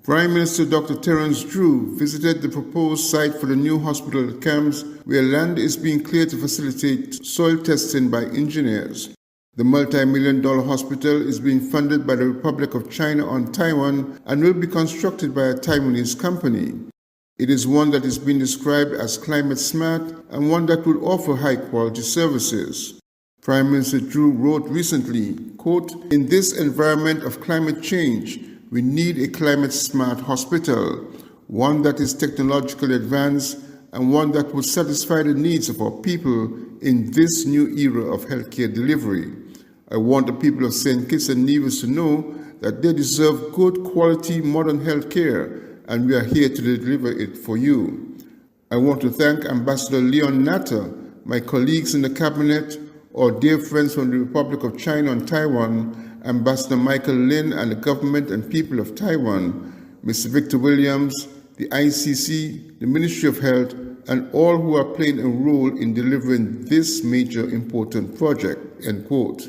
Prime Minister Dr. Terence Drew visited the proposed site for the new hospital at Camps, where land is being cleared to facilitate soil testing by engineers. The multi-million-dollar hospital is being funded by the Republic of China on Taiwan and will be constructed by a Taiwanese company. It is one that is being described as climate smart and one that will offer high-quality services. Prime Minister Drew wrote recently, quote, "In this environment of climate change, we need a climate-smart hospital, one that is technologically advanced and one that will satisfy the needs of our people in this new era of healthcare delivery. I want the people of St. Kitts and Nevis to know that they deserve good quality modern healthcare, and we are here to deliver it for you. I want to thank Ambassador Leon Natter, my colleagues in the cabinet, our dear friends from the Republic of China and Taiwan, Ambassador Michael Lin and the government and people of Taiwan, Mr. Victor Williams, the ICC, the Ministry of Health, and all who are playing a role in delivering this major important project," end quote.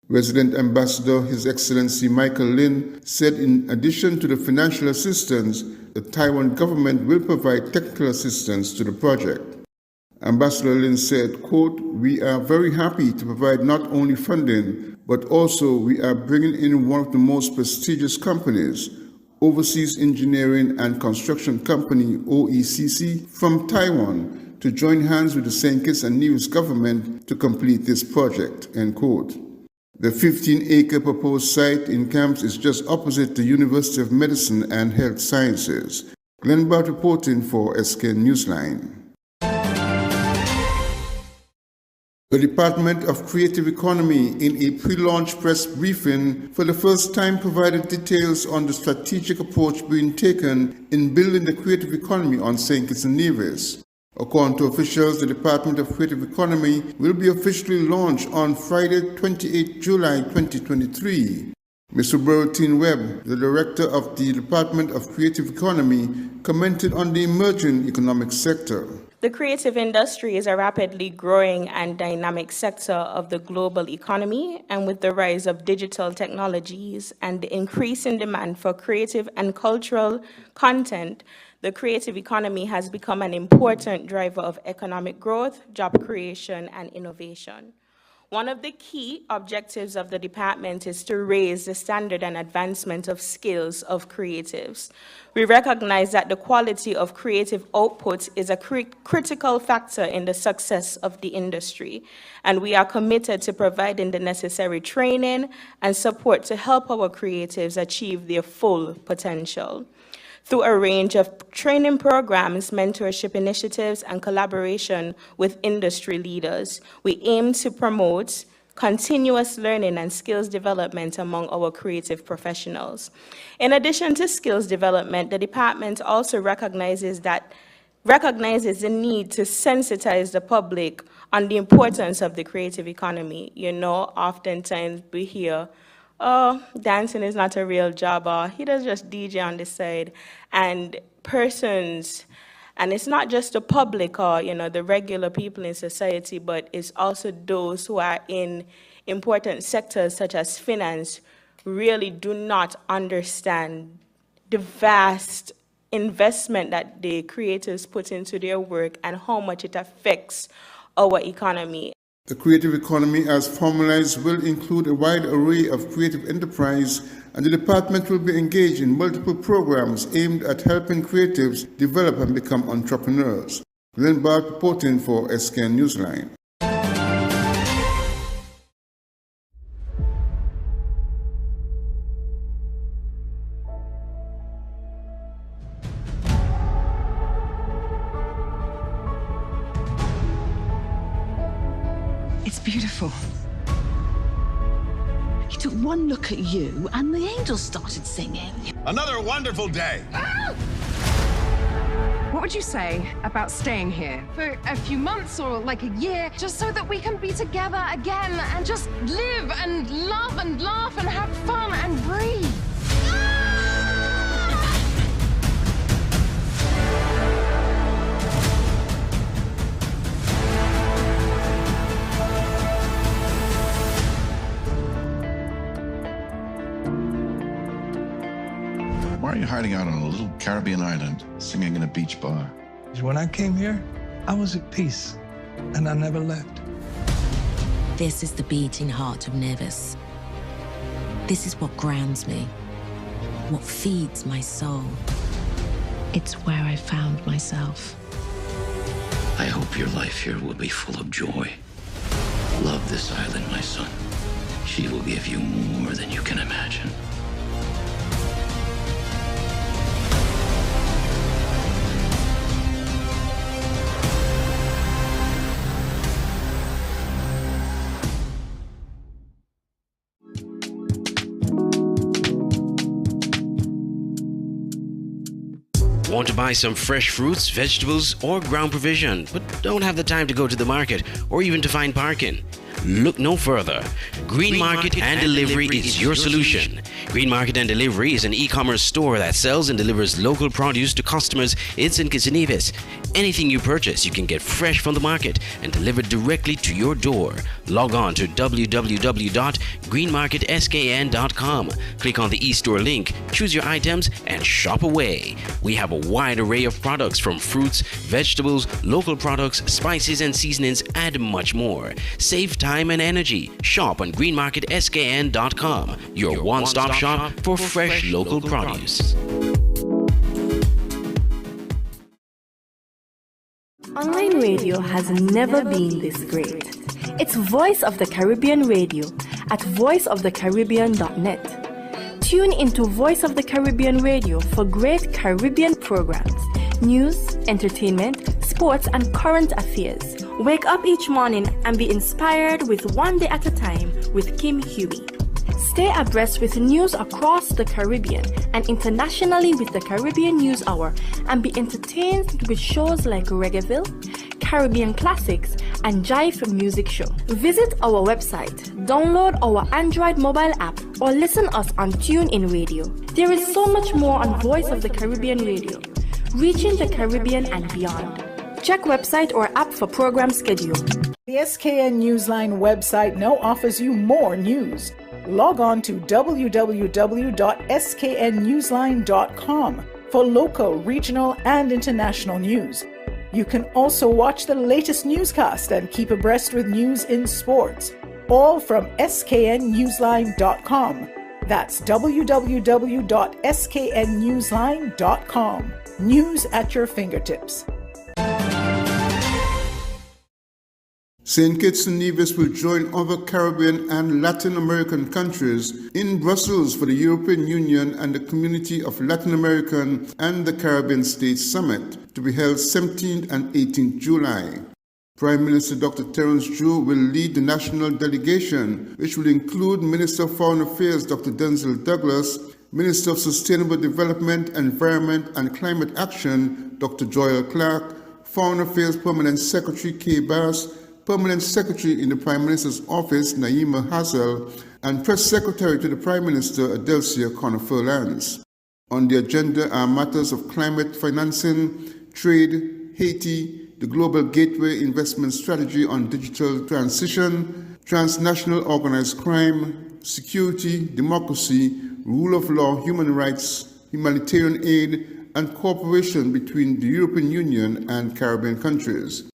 Resident Ambassador His Excellency Michael Lin said in addition to the financial assistance, the Taiwan government will provide technical assistance to the project. Ambassador Lin said, quote, "We are very happy to provide not only funding, but also we are bringing in one of the most prestigious companies, Overseas Engineering and Construction Company, OECC, from Taiwan, to join hands with the St. Kitts and Nevis government to complete this project," end quote. The 15-acre proposed site in Camps is just opposite the University of Medicine and Health Sciences. Glenn Bart reporting for SK Newsline. The Department of Creative Economy, in a pre-launch press briefing, for the first time provided details on the strategic approach being taken in building the creative economy on St. Kitts and Nevis. According to officials, the Department of Creative Economy will be officially launched on Friday, 28 July 2023. Mr. Bertine Webb, the director of the Department of Creative Economy, commented on the emerging economic sector. The creative industry is a rapidly growing and dynamic sector of the global economy, and with the rise of digital technologies and the increasing demand for creative and cultural content, the creative economy has become an important driver of economic growth, job creation, and innovation. One of the key objectives of the department is to raise the standard and advancement of skills of creatives. We recognize that the quality of creative output is a critical factor in the success of the industry, and we are committed to providing the necessary training and support to help our creatives achieve their full potential. Through a range of training programs, mentorship initiatives, and collaboration with industry leaders, we aim to promote continuous learning and skills development among our creative professionals. In addition to skills development, the department also recognizes the need to sensitize the public on the importance of the creative economy. You know, oftentimes we hear, "Oh, dancing is not a real job," or "He does just DJ on the side." And persons, and it's not just the public or, the regular people in society, but it's also those who are in important sectors such as finance, really do not understand the vast investment that the creators put into their work and how much it affects our economy. The creative economy, as formalized, will include a wide array of creative enterprise, and the department will be engaged in multiple programs aimed at helping creatives develop and become entrepreneurs. Glenn Bart reporting for SK Newsline. It's beautiful. He took one look at you and the angels started singing. Another wonderful day. Ah! What would you say about staying here for a few months or like a year, just so that we can be together again and just live and love and laugh and have fun and breathe? are you hiding out on a little Caribbean island, singing in a beach bar? When I came here, I was at peace, and I never left. This is the beating heart of Nevis. This is what grounds me, what feeds my soul. It's where I found myself. I hope your life here will be full of joy. Love this island, my son. She will give you more than you can imagine. Want to buy some fresh fruits, vegetables, or ground provision, but don't have the time to go to the market or even to find parking? Look no further. Green Market and Delivery is your solution. Green Market and Delivery is an e-commerce store that sells and delivers local produce to customers in St. Kitts and Nevis. Anything you purchase, you can get fresh from the market and delivered directly to your door. Log on to www.greenmarketskn.com. Click on the e-store link, choose your items, and shop away. We have a wide array of products from fruits, vegetables, local products, spices and seasonings, and much more. Save time and energy. Shop on greenmarketskn.com, your one-stop shop for fresh local produce. Online radio has never been this great. It's Voice of the Caribbean Radio at voiceofthecaribbean.net. Tune into Voice of the Caribbean Radio for great Caribbean programs, news, entertainment, sports, and current affairs. Wake up each morning and be inspired with One Day at a Time with Kim Huey. Stay abreast with news across the Caribbean and internationally with the Caribbean News Hour, and be entertained with shows like Reggaeville, Caribbean Classics, and Jive Music Show. Visit our website, download our Android mobile app, or listen us on TuneIn Radio. There is so much more on Voice of the Caribbean Radio, reaching the Caribbean and beyond. Check website or app for program schedule. The SKN Newsline website now offers you more news. Log on to www.sknnewsline.com for local, regional, and international news. You can also watch the latest newscast and keep abreast with news in sports, all from sknnewsline.com. That's www.sknnewsline.com. News at your fingertips. St. Kitts and Nevis will join other Caribbean and Latin American countries in Brussels for the European Union and the Community of Latin American and the Caribbean States Summit, to be held 17th and 18th July. Prime Minister Dr. Terence Drew will lead the national delegation, which will include Minister of Foreign Affairs Dr. Denzel Douglas, Minister of Sustainable Development, Environment and Climate Action Dr. Joel Clark, Foreign Affairs Permanent Secretary Kay Bass, Permanent Secretary in the Prime Minister's Office, Naima Hazel, and Press Secretary to the Prime Minister, Adelcia Connor-Furlans. On the agenda are matters of climate financing, trade, Haiti, the Global Gateway Investment Strategy on Digital Transition, transnational organized crime, security, democracy, rule of law, human rights, humanitarian aid, and cooperation between the European Union and Caribbean countries.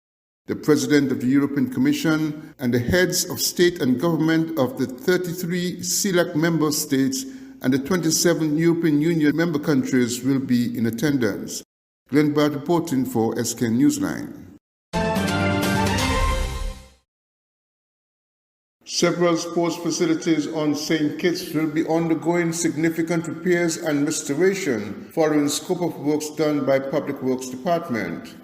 The President of the European Commission and the heads of state and government of the 33 CELAC member states and the 27 European Union member countries will be in attendance. Glenn Bard reporting for SKN Newsline. Several sports facilities on St. Kitts will be undergoing significant repairs and restoration following scope of works done by Public Works Department.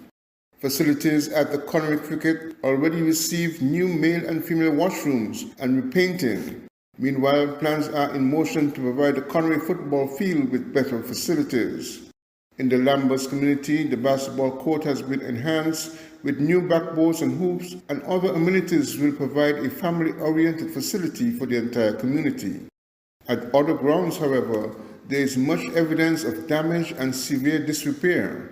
Facilities at the Connery Cricket already received new male and female washrooms and repainting. Meanwhile, plans are in motion to provide the Connery football field with better facilities. In the Lambers community, the basketball court has been enhanced with new backboards and hoops, and other amenities will provide a family-oriented facility for the entire community. At other grounds, however, there is much evidence of damage and severe disrepair.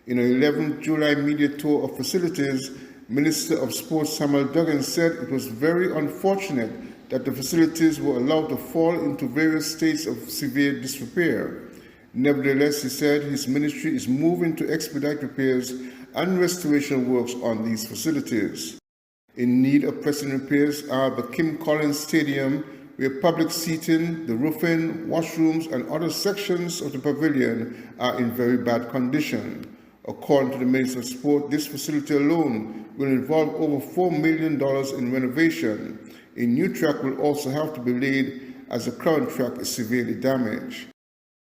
In an 11th July media tour of facilities, Minister of Sports Samuel Duggan said it was very unfortunate that the facilities were allowed to fall into various states of severe disrepair. Nevertheless, he said his ministry is moving to expedite repairs and restoration works on these facilities. In need of pressing repairs are the Kim Collins Stadium, where public seating, the roofing, washrooms, and other sections of the pavilion are in very bad condition. According to the Minister of Sport, this facility alone will involve over $4 million in renovation. A new track will also have to be laid as the current track is severely damaged.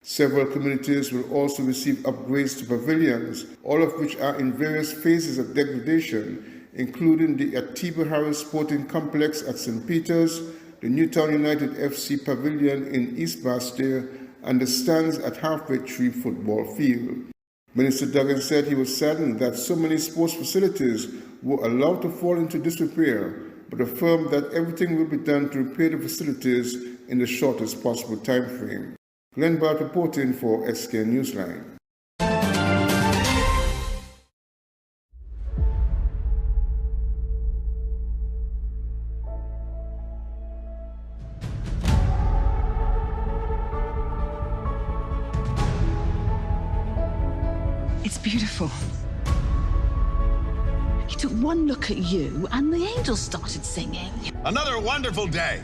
Several communities will also receive upgrades to pavilions, all of which are in various phases of degradation, including the Atiba Harris Sporting Complex at St. Peter's, the Newtown United FC Pavilion in East Bastille, and the stands at Halfway Tree Football Field. Minister Duggan said he was saddened that so many sports facilities were allowed to fall into disrepair, but affirmed that everything will be done to repair the facilities in the shortest possible time frame. Glenn Bart reporting for SK Newsline. It's beautiful. He took one look at you and the angels started singing. Another wonderful day.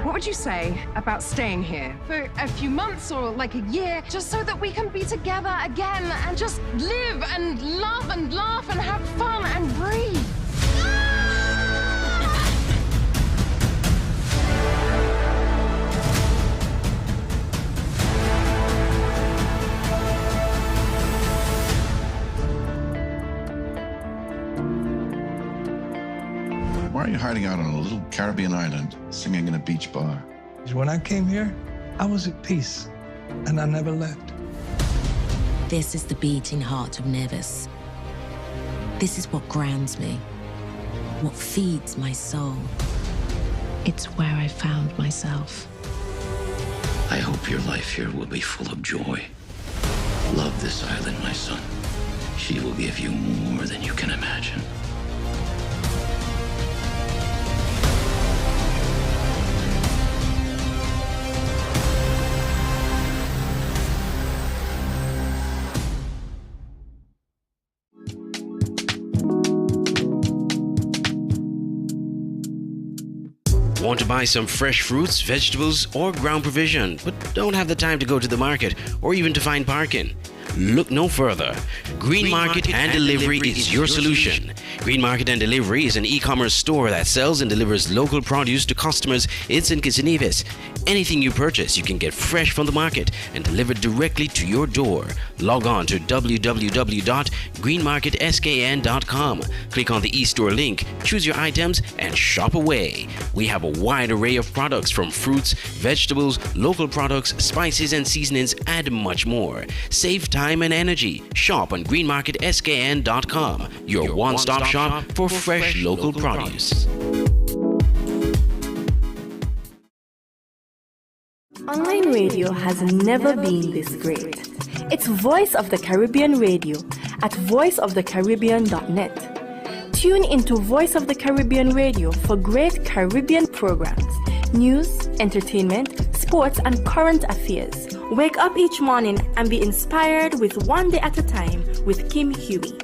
What would you say about staying here for a few months or like a year, just so that we can be together again and just live and love and laugh and have fun and breathe? Why are you hiding out on a little Caribbean island, singing in a beach bar? When I came here, I was at peace, and I never left. This is the beating heart of Nevis. This is what grounds me, what feeds my soul. It's where I found myself. I hope your life here will be full of joy. Love this island, my son. She will give you more than you can imagine. Want to buy some fresh fruits, vegetables, or ground provision, but don't have the time to go to the market or even to find parking? Look no further. Green Market and Delivery is your solution. Green Market and Delivery is an e-commerce store that sells and delivers local produce to customers in St. Kitts and Nevis. Anything you purchase, you can get fresh from the market and delivered directly to your door. Log on to www.greenmarketskn.com. Click on the e-store link, choose your items, and shop away. We have a wide array of products from fruits, vegetables, local products, spices and seasonings, and much more. Save time and energy. Shop on greenmarketskn.com, your one-stop shop for fresh local produce. Online radio has never been this great. It's Voice of the Caribbean Radio at voiceofthecaribbean.net. Tune into Voice of the Caribbean Radio for great Caribbean programs, news, entertainment, sports, and current affairs. Wake up each morning and be inspired with One Day at a Time with Kim Huey.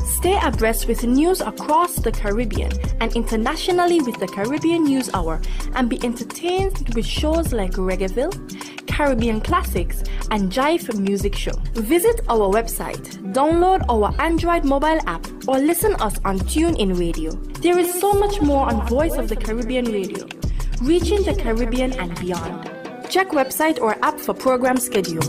Stay abreast with news across the Caribbean and internationally with the Caribbean News Hour, and be entertained with shows like Reggaeville, Caribbean Classics, and Jive Music Show. Visit our website, download our Android mobile app, or listen us on TuneIn Radio. There is so much more on Voice of the Caribbean Radio, reaching the Caribbean and beyond. Check website or app for program schedule.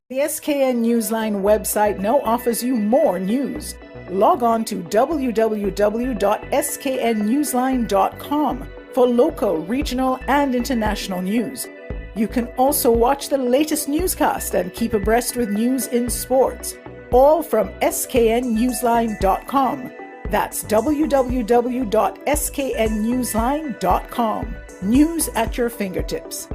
The SKN Newsline website now offers you more news. Log on to www.sknnewsline.com for local, regional, and international news. You can also watch the latest newscast and keep abreast with news in sports, all from sknnewsline.com. That's www.sknnewsline.com. News at your fingertips.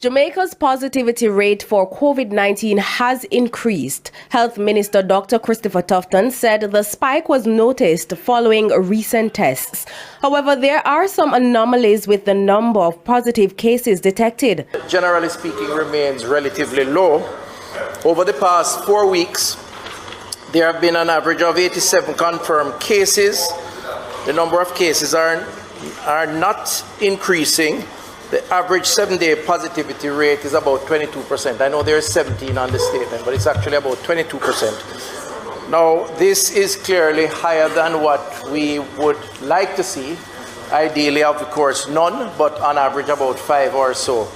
Jamaica's positivity rate for COVID-19 has increased. Health Minister Dr. Christopher Tufton said the spike was noticed following recent tests. However, there are some anomalies with the number of positive cases detected. Generally speaking, remains relatively low. Over the past 4 weeks, there have been an average of 87 confirmed cases. The number of cases are not increasing. The average 7-day positivity rate is about 22%. I know there's 17 on the statement, but it's actually about 22%. Now, this is clearly higher than what we would like to see. Ideally, of course, none, but on average about 5 or so.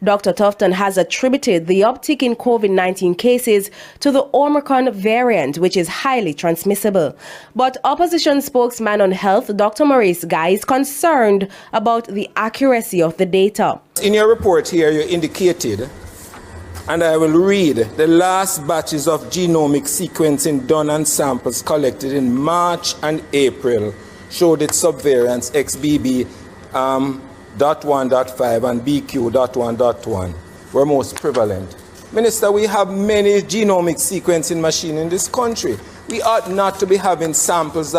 Dr. Tufton has attributed the uptick in COVID-19 cases to the Omicron variant, which is highly transmissible. But opposition spokesman on health, Dr. Maurice Guy, is concerned about the accuracy of the data. In your report here, you indicated, and I will read, the last batches of genomic sequencing done on samples collected in March and April showed its subvariants XBB .1.5 and BQ.1.1 were most prevalent. Minister, we have many genomic sequencing machines in this country. We ought not to be having samples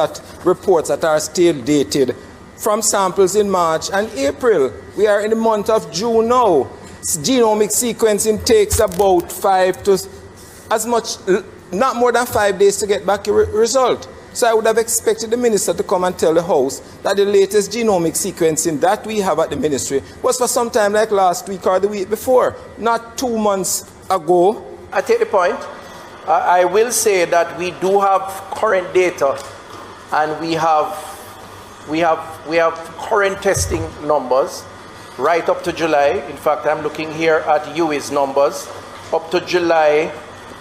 reports that are still dated from samples in March and April. We are in the month of June now. Genomic sequencing takes about not more than 5 days to get back a result. So I would have expected the minister to come and tell the House that the latest genomic sequencing that we have at the ministry was for some time like last week or the week before, not 2 months ago. I take the point. I will say that we do have current data, and we have current testing numbers right up to July. In fact, I'm looking here at UI's numbers. Up to July,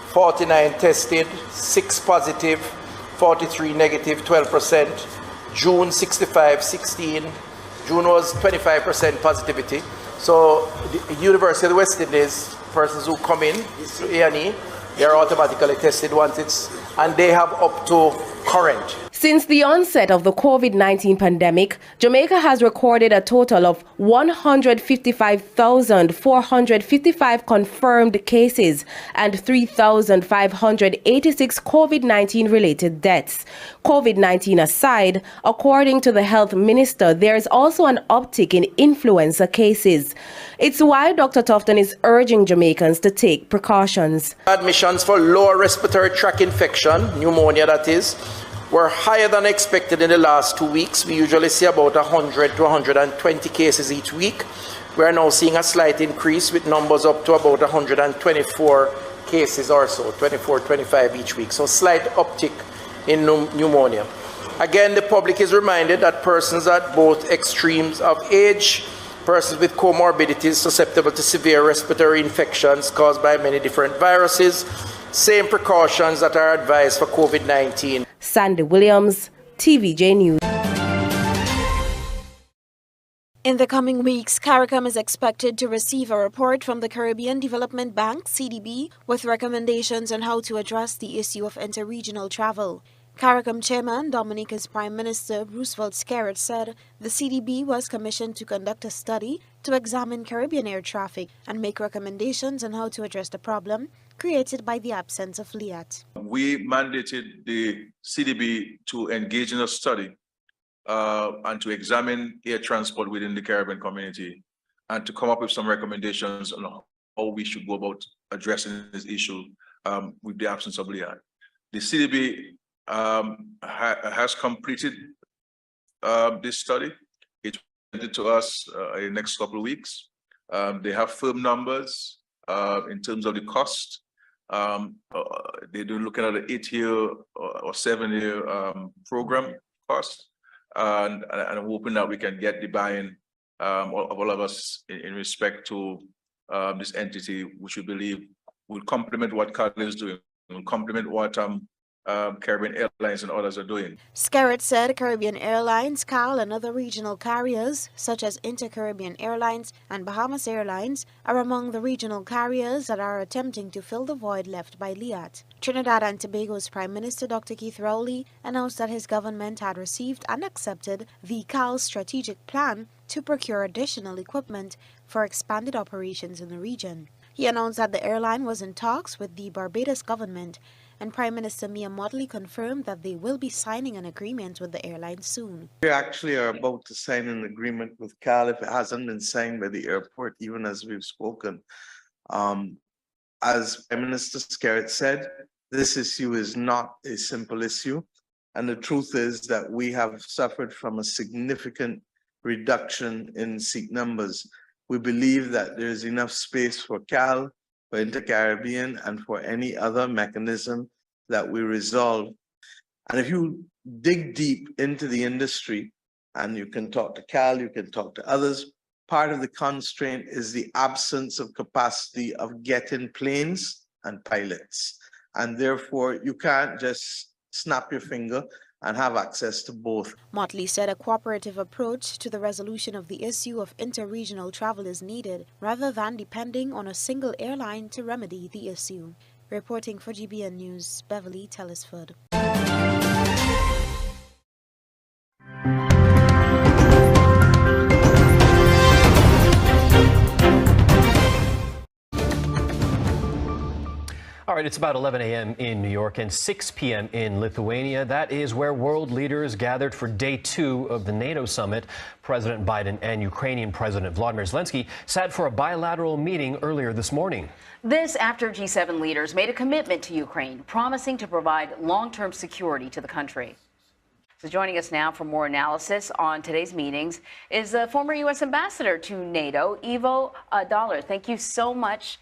49 tested, 6 positive, 43 negative, 12%. June 65, 16. June was 25% positivity. So the University of the West Indies, persons who come in to A&E, they are automatically tested once and they have up to current. Since the onset of the COVID-19 pandemic, Jamaica has recorded a total of 155,455 confirmed cases and 3,586 COVID-19 related deaths. COVID-19 aside, according to the health minister, there is also an uptick in influenza cases. It's why Dr. Tufton is urging Jamaicans to take precautions. Admissions for lower respiratory tract infection, pneumonia that is, were higher than expected in the last 2 weeks. We usually see about 100 to 120 cases each week. We are now seeing a slight increase with numbers up to about 124 cases or so, 24, 25 each week. So slight uptick in pneumonia. Again, the public is reminded that persons at both extremes of age, persons with comorbidities susceptible to severe respiratory infections caused by many different viruses, same precautions that are advised for COVID-19. Sandy Williams, TVJ News. In the coming weeks, CARICOM is expected to receive a report from the Caribbean Development Bank, CDB, with recommendations on how to address the issue of interregional travel. CARICOM Chairman Dominica's Prime Minister Roosevelt Skerritt said the CDB was commissioned to conduct a study to examine Caribbean air traffic and make recommendations on how to address the problem created by the absence of LIAT. We mandated the CDB to engage in a study and to examine air transport within the Caribbean community and to come up with some recommendations on how we should go about addressing this issue with the absence of LIAT. The CDB has completed this study. It presented to us in the next couple of weeks. They have firm numbers in terms of the cost. They're looking at an 8-year or 7-year program cost, and I'm hoping that we can get the buy-in of all of us in respect to this entity, which we believe will complement what CARICOM is doing, will complement what Caribbean Airlines and others are doing. Skerritt said Caribbean Airlines, CAL, and other regional carriers, such as Inter-Caribbean Airlines and Bahamas Airlines, are among the regional carriers that are attempting to fill the void left by LIAT. Trinidad and Tobago's Prime Minister Dr. Keith Rowley announced that his government had received and accepted the CAL strategic plan to procure additional equipment for expanded operations in the region. He announced that the airline was in talks with the Barbados government, and Prime Minister Mia Mottley confirmed that they will be signing an agreement with the airline soon. We actually are about to sign an agreement with CAL if it hasn't been signed by the airport, even as we've spoken. As Prime Minister Skerritt said, this issue is not a simple issue. And the truth is that we have suffered from a significant reduction in seat numbers. We believe that there is enough space for CAL, for Inter-Caribbean, and for any other mechanism that we resolve. And if you dig deep into the industry, and you can talk to CAL, you can talk to others, part of the constraint is the absence of capacity of getting planes and pilots. And therefore, you can't just snap your finger and have access to both. Motley said a cooperative approach to the resolution of the issue of inter-regional travel is needed, rather than depending on a single airline to remedy the issue. Reporting for GBN News, Beverly Tellisford. All right, it's about 11 a.m. in New York and 6 p.m. in Lithuania. That is where world leaders gathered for day 2 of the NATO summit. President Biden and Ukrainian President Vladimir Zelensky sat for a bilateral meeting earlier this morning. This after G7 leaders made a commitment to Ukraine, promising to provide long-term security to the country. So joining us now for more analysis on today's meetings is the former U.S. ambassador to NATO, Ivo Dollar. Thank you so much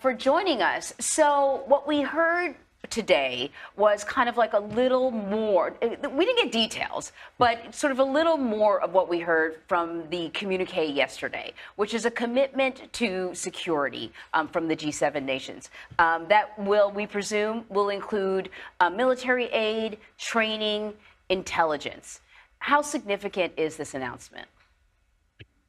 for joining us. So what we heard today was kind of like a little more, we didn't get details, but sort of a little more of what we heard from the communique yesterday, which is a commitment to security from the G7 nations. That will, we presume, will include military aid, training, intelligence. How significant is this announcement?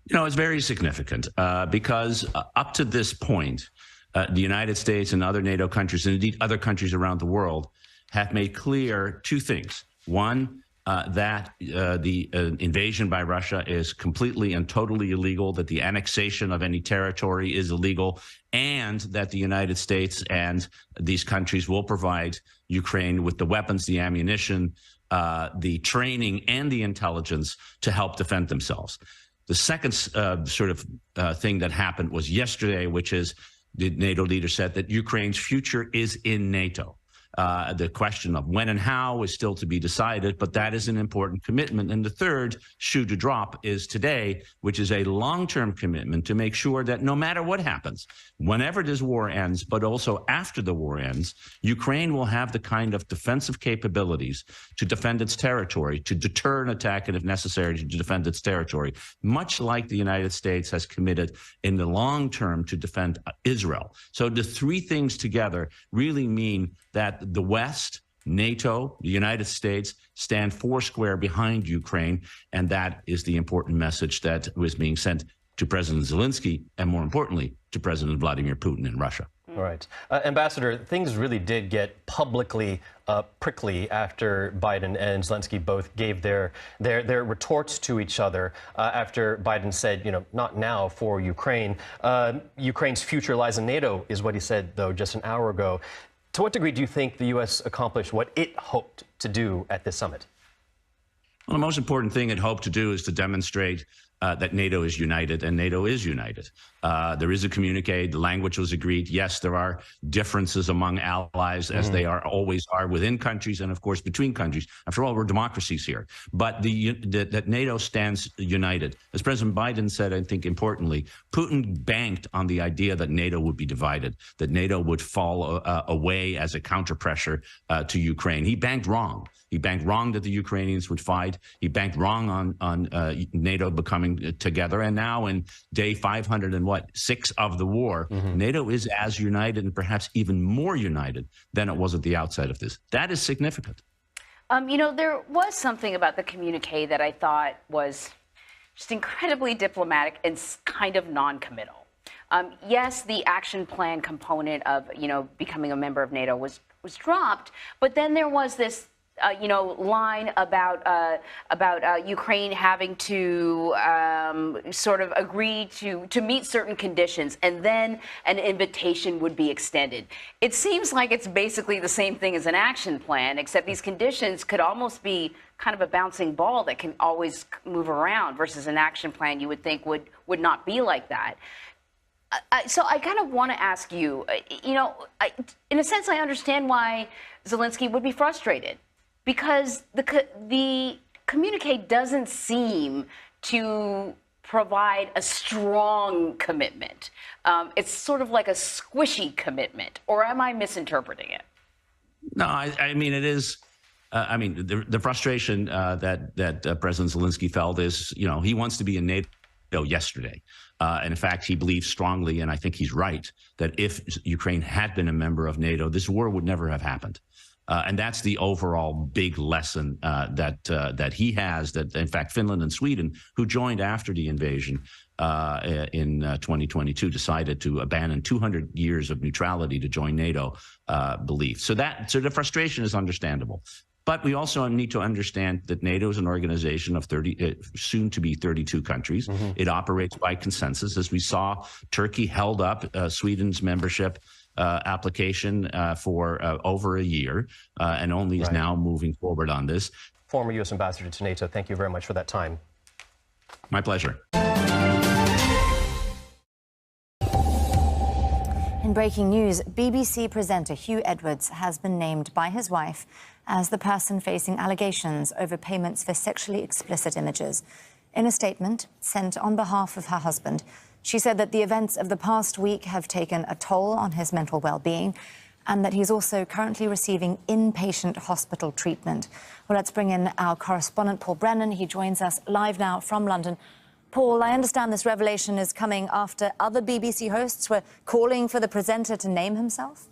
You know, it's very significant because up to this point, the United States and other NATO countries, and indeed other countries around the world, have made clear 2 things. One, that the invasion by Russia is completely and totally illegal, that the annexation of any territory is illegal, and that the United States and these countries will provide Ukraine with the weapons, the ammunition, the training, and the intelligence to help defend themselves. The second thing that happened was yesterday, which is the NATO leader said that Ukraine's future is in NATO. The question of when and how is still to be decided, but that is an important commitment. And the third shoe to drop is today, which is a long-term commitment to make sure that no matter what happens, whenever this war ends, but also after the war ends, Ukraine will have the kind of defensive capabilities to defend its territory, to deter an attack, and if necessary, to defend its territory, much like the United States has committed in the long term to defend Israel. So the 3 things together really mean that the West, NATO, the United States stand foursquare behind Ukraine, and that is the important message that was being sent to President Zelensky and, more importantly, to President Vladimir Putin in Russia. All right. Ambassador, things really did get publicly prickly after Biden and Zelensky both gave their retorts to each other after Biden said, you know, not now for Ukraine. Ukraine's future lies in NATO is what he said, though, just an hour ago. To what degree do you think the U.S. accomplished what it hoped to do at this summit? Well, the most important thing it hoped to do is to demonstrate that NATO is united, and NATO is united. There is a communique. The language was agreed. Yes, there are differences among allies, as they always are within countries and, of course, between countries. After all, we're democracies here. But that NATO stands united. As President Biden said, I think importantly, Putin banked on the idea that NATO would be divided, that NATO would fall away as a counter-pressure to Ukraine. He banked wrong. He banked wrong that the Ukrainians would fight. He banked wrong on NATO becoming coming together. And now in day 506 of the war, NATO is as united and perhaps even more united than it was at the outset of this. That is significant. You know, there was something about the communique that I thought was just incredibly diplomatic and kind of non-committal. Yes, the action plan component of, you know, becoming a member of NATO was dropped, but then there was this, you know, line about Ukraine having to sort of agree to meet certain conditions, and then an invitation would be extended. It seems like it's basically the same thing as an action plan, except these conditions could almost be kind of a bouncing ball that can always move around, versus an action plan you would think would not be like that. So I kind of want to ask you, you know, in a sense, I understand why Zelensky would be frustrated, because the communique doesn't seem to provide a strong commitment. It's sort of like a squishy commitment, or am I misinterpreting it? No, I mean, it is. I mean, the frustration that President Zelensky felt is, you know, he wants to be in NATO yesterday. And in fact, he believes strongly, and I think he's right, that if Ukraine had been a member of NATO, this war would never have happened. And that's the overall big lesson that he has, that in fact Finland and Sweden, who joined after the invasion in 2022, decided to abandon 200 years of neutrality to join NATO, belief. So the frustration is understandable. But we also need to understand that NATO is an organization of soon to be 32 countries. It operates by consensus. As we saw, Turkey held up Sweden's membership application for over a year and only is now moving forward on this. Former U.S. Ambassador to NATO, thank you very much for that time. My pleasure. In breaking news, BBC presenter Hugh Edwards has been named by his wife as the person facing allegations over payments for sexually explicit images. In a statement sent on behalf of her husband, she said that the events of the past week have taken a toll on his mental well-being and that he's also currently receiving inpatient hospital treatment. Well, let's bring in our correspondent, Paul Brennan. He joins us live now from London. Paul, I understand this revelation is coming after other BBC hosts were calling for the presenter to name himself?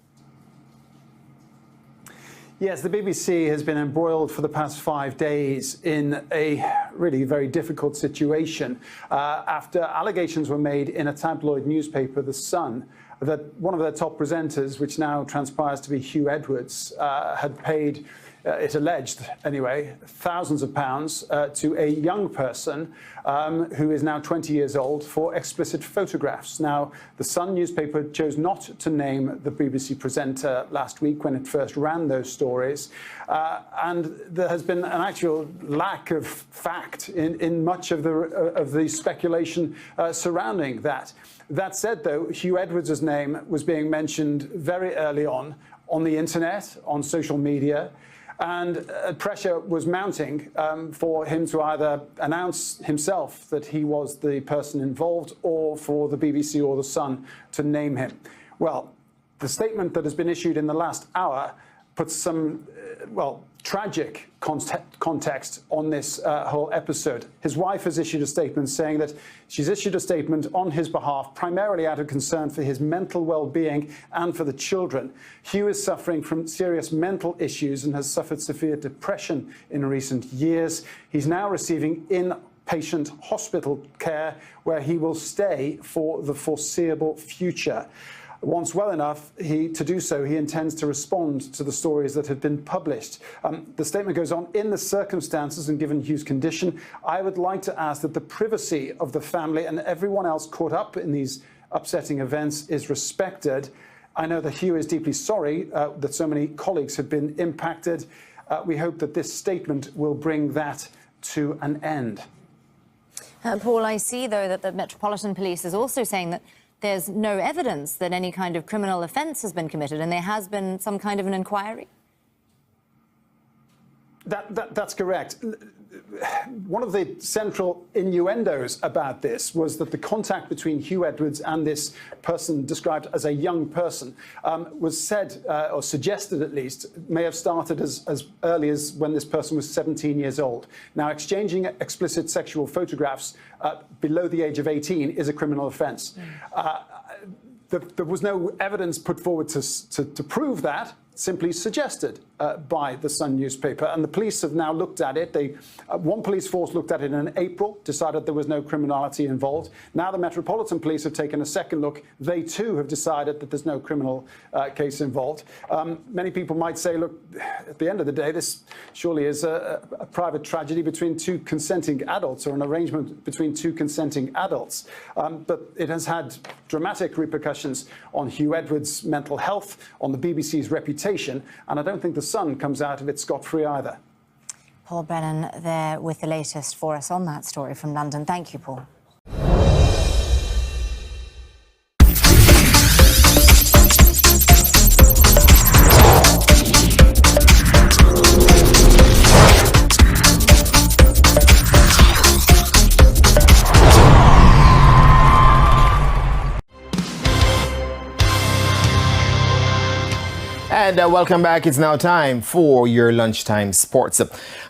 Yes, the BBC has been embroiled for the past 5 days in a really very difficult situation after allegations were made in a tabloid newspaper, The Sun, that one of their top presenters, which now transpires to be Hugh Edwards, had paid, it alleged anyway, thousands of pounds to a young person who is now 20 years old for explicit photographs. Now, the Sun newspaper chose not to name the BBC presenter last week when it first ran those stories. And there has been an actual lack of fact in much of the speculation surrounding that. That said, though, Hugh Edwards' name was being mentioned very early on the internet, on social media, and pressure was mounting for him to either announce himself that he was the person involved or for the BBC or The Sun to name him. Well, the statement that has been issued in the last hour puts some, tragic context on this whole episode. His wife has issued a statement saying that she's issued a statement on his behalf, primarily out of concern for his mental well-being and for the children. Hugh is suffering from serious mental issues and has suffered severe depression in recent years. He's now receiving inpatient hospital care where he will stay for the foreseeable future. Once well enough to do so, he intends to respond to the stories that have been published. The statement goes on, in the circumstances and given Hugh's condition, I would like to ask that the privacy of the family and everyone else caught up in these upsetting events is respected. I know that Hugh is deeply sorry that so many colleagues have been impacted. We hope that this statement will bring that to an end. Paul, I see, though, that the Metropolitan Police is also saying that there's no evidence that any kind of criminal offence has been committed and there has been some kind of an inquiry? That's correct. One of the central innuendos about this was that the contact between Hugh Edwards and this person described as a young person was said, or suggested at least, may have started as early as when this person was 17 years old. Now, exchanging explicit sexual photographs below the age of 18 is a criminal offence. There was no evidence put forward to prove that, simply suggested by the Sun newspaper. And the police have now looked at it. One police force looked at it in April, decided there was no criminality involved. Now the Metropolitan Police have taken a second look. They too have decided that there's no criminal case involved. Many people might say, look, at the end of the day, this surely is a private tragedy between two consenting adults, or an arrangement between two consenting adults. But it has had dramatic repercussions on Hugh Edwards' mental health, on the BBC's reputation, and I don't think the Sun comes out of it scot-free either. Paul Brennan there with the latest for us on that story from London. Thank you, Paul. And welcome back. It's now time for your lunchtime sports.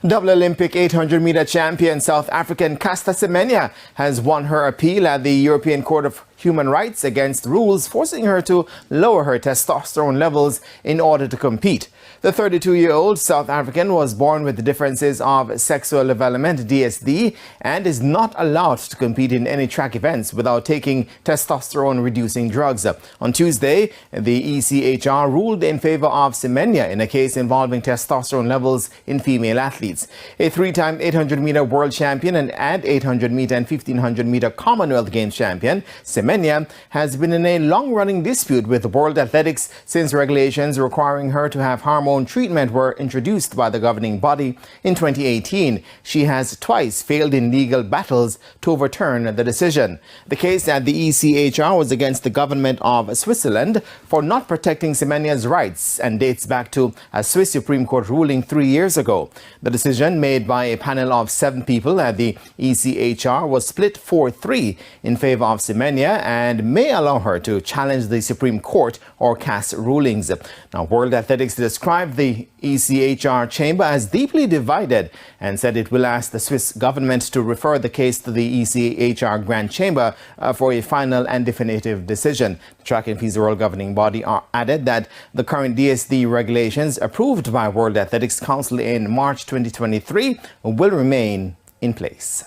Double Olympic 800-meter champion South African Caster Semenya has won her appeal at the European Court of Human Rights against rules forcing her to lower her testosterone levels in order to compete. The 32-year-old South African was born with differences of sexual development, DSD, and is not allowed to compete in any track events without taking testosterone-reducing drugs. On Tuesday, the ECHR ruled in favor of Semenya in a case involving testosterone levels in female athletes. A three-time 800-meter world champion and 800-meter and 1500-meter Commonwealth Games champion, Semenya has been in a long-running dispute with World Athletics since regulations requiring her to have hormone treatment were introduced by the governing body in 2018. She has twice failed in legal battles to overturn the decision. The case at the ECHR was against the government of Switzerland for not protecting Semenya's rights and dates back to a Swiss Supreme Court ruling 3 years ago. The decision, made by a panel of 7 people at the ECHR, was split 4-3 in favor of Semenya and may allow her to challenge the Supreme Court or CAS rulings. Now, World Athletics described the ECHR chamber as deeply divided and said it will ask the Swiss government to refer the case to the ECHR Grand Chamber for a final and definitive decision. The Track and Field World Governing Body added that the current DSD regulations approved by World Athletics Council in March 2023 will remain in place.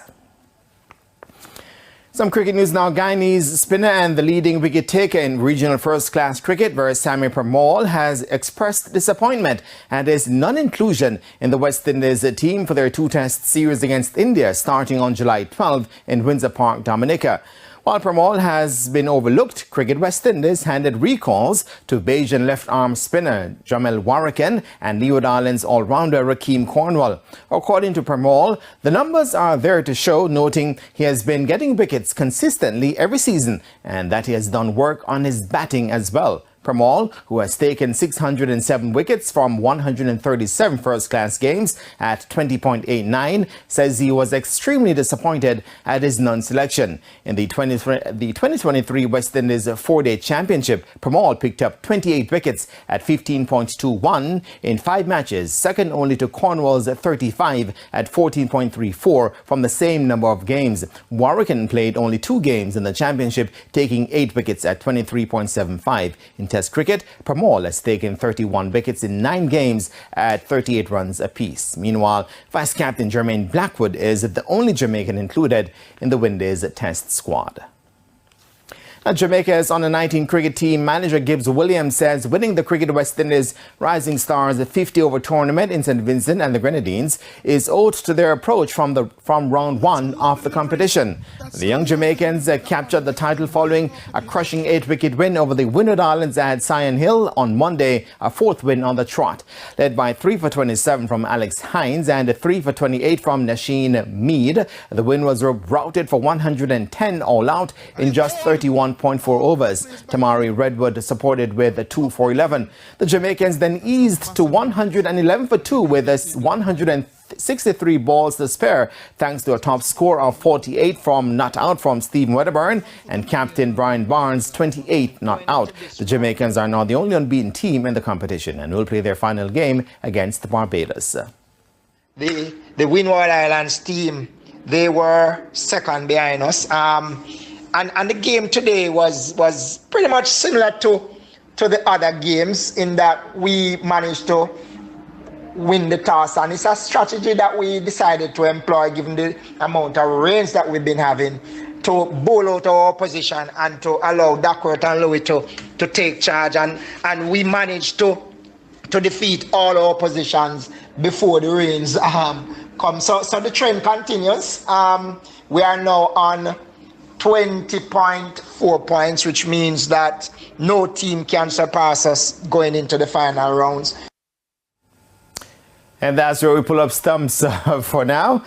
Some cricket news now. Guyanese spinner and the leading wicket taker in regional first-class cricket, Veerasammy Permaul, has expressed disappointment at his non-inclusion in the West Indies team for their 2-test series against India starting on July 12 in Windsor Park, Dominica. While Permaul has been overlooked, Cricket West Indies handed recalls to Bajan left-arm spinner Jamel Warrican and Leeward Islands all-rounder Rakeem Cornwall. According to Permaul, the numbers are there to show, noting he has been getting wickets consistently every season and that he has done work on his batting as well. Permaul, who has taken 607 wickets from 137 first-class games at 20.89, says he was extremely disappointed at his non-selection. In the 2023 West Indies 4-day championship, Permaul picked up 28 wickets at 15.21 in 5 matches, second only to Cornwall's 35 at 14.34 from the same number of games. Warrican played only 2 games in the championship, taking 8 wickets at 23.75. In Test cricket, Permaul has taken 31 wickets in 9 games at 38 runs apiece. Meanwhile, Vice Captain Jermaine Blackwood is the only Jamaican included in the Windies Test squad. Now, Jamaica's under-19 cricket team manager Gibbs Williams says winning the Cricket West Indies Rising Stars 50-over tournament in St. Vincent and the Grenadines is owed to their approach from round 1 of the competition. The young Jamaicans captured the title following a crushing 8-wicket win over the Windward Islands at Sion Hill on Monday, a 4th win on the trot. Led by 3 for 27 from Alex Hines and 3 for 28 from Nasheen Mead, the win was routed for 110 all out in just 31 1.4 overs. Tamari Redwood supported with 2 for 11. The Jamaicans then eased to 111 for 2 with 163 balls to spare, thanks to a top score of 48 from not out from Stephen Wedderburn and captain Brian Barnes, 28 not out. The Jamaicans are now the only unbeaten team in the competition and will play their final game against Barbados. The Windward Islands team, they were second behind us. And the game today was pretty much similar to the other games in that we managed to win the toss. And it's a strategy that we decided to employ given the amount of rains that we've been having, to bowl out our opposition and to allow Duckworth and Louis to take charge. And we managed to defeat all our oppositions before the rains come. So the trend continues. We are now on 20.4 points, which means that no team can surpass us going into the final rounds. And that's where we pull up stumps for now.